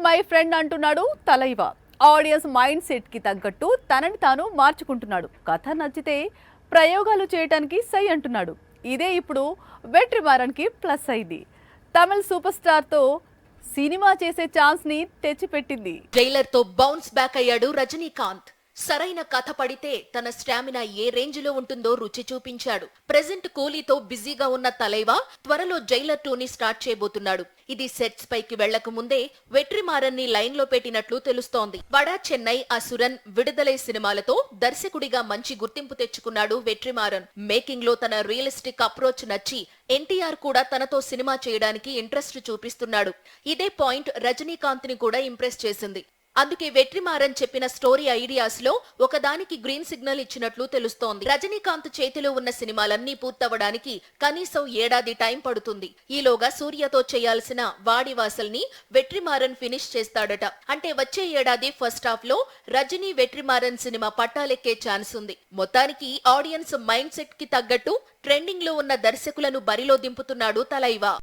My friend అంటున్నాడు తలైవా. Audience mind set కి తగ్గట్టు తనని తాను మార్చుకుంటున్నాడు. కథ నచ్చితే ప్రయోగాలు చేయడానికి సై అంటున్నాడు. ఇదే ఇప్పుడు వెట్రిమారన్కి ప్లస్ అయింది. తమిళ సూపర్ స్టార్ తో సినిమా చేసే ఛాన్స్ ని తెచ్చిపెట్టింది. ట్రైలర్ తో బౌన్స్ బ్యాక్ అయ్యాడు రజనీకాంత్. సరైన కథ పడితే తన స్టామినా ఏ రేంజ్ లో ఉంటుందో రుచి చూపించాడు. ప్రెజెంట్ కూలీతో బిజీగా ఉన్న తలైవా త్వరలో జైలర్ 2ని స్టార్ట్ చేయబోతున్నాడు. ఇది సెట్స్ పైకి వెళ్లక ముందే వెట్రిమారన్ ని లైన్ లో పెట్టినట్లు తెలుస్తోంది. వడా చెన్నై, అసురన్, విడుదలై సినిమాలతో దర్శకుడిగా మంచి గుర్తింపు తెచ్చుకున్నాడు వెట్రిమారన్. మేకింగ్ లో తన రియలిస్టిక్ అప్రోచ్ నచ్చి ఎన్టీఆర్ కూడా తనతో సినిమా చేయడానికి ఇంట్రెస్ట్ చూపిస్తున్నాడు. ఇదే పాయింట్ రజనీకాంత్ ని కూడా ఇంప్రెస్ చేసింది. అందుకే వెట్రిమారన్ చెప్పిన స్టోరీ ఐడియాస్ లో ఒకదానికి గ్రీన్ సిగ్నల్ ఇచ్చినట్లు తెలుస్తోంది. రజనీకాంత్ చేతిలో ఉన్న సినిమాలన్నీ పూర్తవడానికి కనీసం ఏడాది టైం పడుతుంది. ఈలోగా సూర్యతో చేయాల్సిన వాడివాసల్ని వెట్రిమారన్ ఫినిష్ చేస్తాడట. అంటే వచ్చే ఏడాది ఫస్ట్ హాఫ్ లో రజనీ వెట్రిమారన్ సినిమా పట్టాలెక్కే ఛాన్స్ ఉంది. మొత్తానికి ఆడియన్స్ మైండ్ సెట్ కి తగ్గట్టు ట్రెండింగ్ లో ఉన్న దర్శకులను బరిలో దింపుతున్నాడు తలైవా.